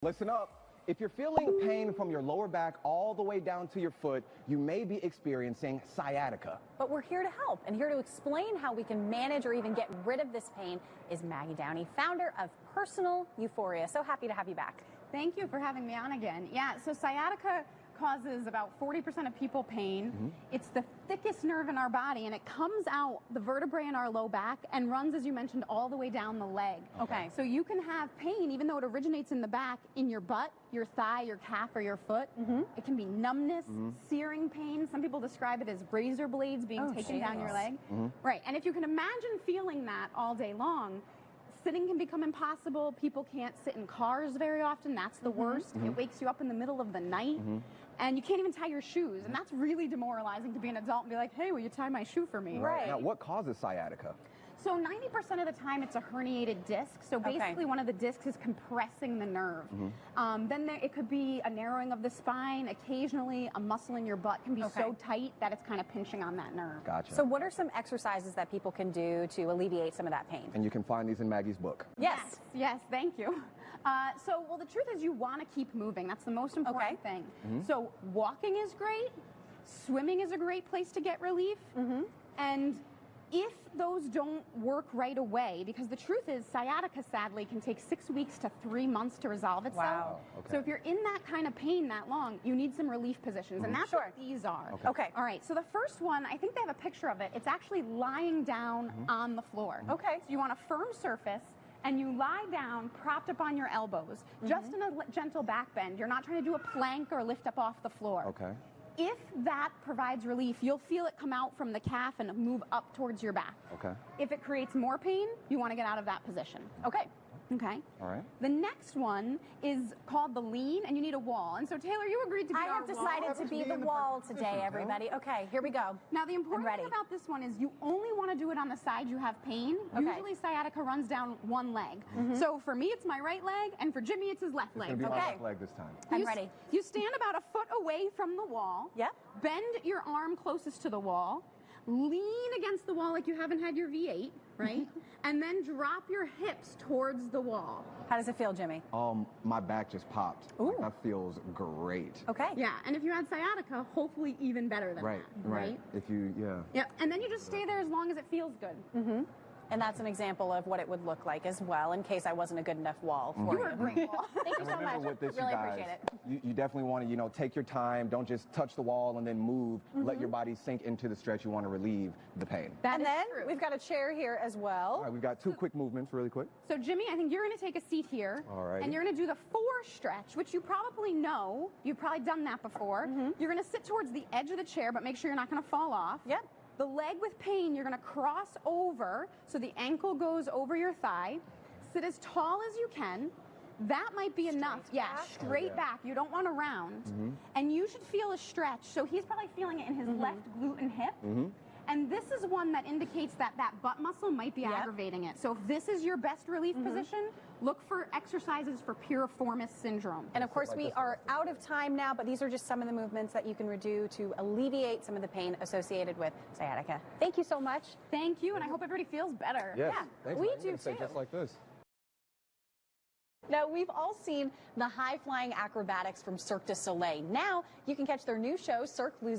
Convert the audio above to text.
Listen up. If you're feeling pain from your lower back all the way down to your foot, you may be experiencing sciatica. But we're here to help, and here to explain how we can manage or even get rid of this pain is Maggie Downey, founder of Personal Euphoria. So happy to have you back. Thank you for having me on again. Yeah, so sciatica causes about 40% of people pain. It's the thickest nerve in our body, and it comes out the vertebrae in our low back and runs, as you mentioned, all the way down the leg. Okay. So you can have pain, even though it originates in the back, in your butt, your thigh, your calf, or your foot. It can be numbness, searing pain. Some people describe it as razor blades being taken down your leg. Right, and if you can imagine feeling that all day long, sitting can become impossible. People can't sit in cars very often. That's the worst. It wakes you up in the middle of the night. And you can't even tie your shoes. And that's really demoralizing to be an adult and be like, hey, will you tie my shoe for me? Right. Now, what causes sciatica? So 90% of the time it's a herniated disc. So basically one of the discs is compressing the nerve. Then it could be a narrowing of the spine. Occasionally a muscle in your butt can be so tight that it's kind of pinching on that nerve. Gotcha. So what are some exercises that people can do to alleviate some of that pain? And you can find these in Maggie's book. Yes, thank you. Well, the truth is you want to keep moving. That's the most important thing. So walking is great. Swimming is a great place to get relief. And if those don't work right away, because the truth is sciatica sadly can take 6 weeks to 3 months to resolve itself. Wow. So if you're in that kind of pain that long, you need some relief positions, and that's what these are. Okay. All right, so the first one, I think they have a picture of it. It's actually lying down on the floor. So you want a firm surface, and you lie down propped up on your elbows, just in a gentle back bend. You're not trying to do a plank or lift up off the floor. If that provides relief, you'll feel it come out from the calf and move up towards your back. If it creates more pain, you want to get out of that position. Okay. All right. The next one is called the lean, and you need a wall. And so, Taylor, you agreed to be I have decided to be the wall today, everybody. Okay, here we go. Now, the important thing about this one is you only want to do it on the side you have pain. Usually, sciatica runs down one leg. So for me, it's my right leg, and for Jimmy, it's his left leg. It's gonna be my left leg this time. I'm ready. You stand about a foot away from the wall. Bend your arm closest to the wall. Lean against the wall like you haven't had your V8, right? And then drop your hips towards the wall. How does it feel, Jimmy? My back just popped. Like, that feels great. Yeah, and if you had sciatica, hopefully even better than that. Right. If you, and then you just stay there as long as it feels good. And that's an example of what it would look like as well, in case I wasn't a good enough wall for You were a great wall. Thank you so much. With this, really you guys, appreciate it. You definitely want to, take your time. Don't just touch the wall and then move. Let your body sink into the stretch. You want to relieve the pain. And then we've got a chair here as well. All right, we've got two quick movements really quick. So, Jimmy, I think you're going to take a seat here. All right. And you're going to do the 4 stretch, which you probably know. You've probably done that before. You're going to sit towards the edge of the chair, but make sure you're not going to fall off. The leg with pain, you're going to cross over, so the ankle goes over your thigh. Sit as tall as you can. That might be enough. Straight back. You don't want to round. And you should feel a stretch. So he's probably feeling it in his left glute and hip. And this is one that indicates that butt muscle might be aggravating it. So if this is your best relief position, look for exercises for piriformis syndrome. And of course, we are out of time now, but these are just some of the movements that you can do to alleviate some of the pain associated with sciatica. Thank you so much. Thank you, and I hope everybody feels better. Yes. Thanks, we man. do Say too. just like this. Now, we've all seen the high-flying acrobatics from Cirque du Soleil. Now, you can catch their new show, Cirque du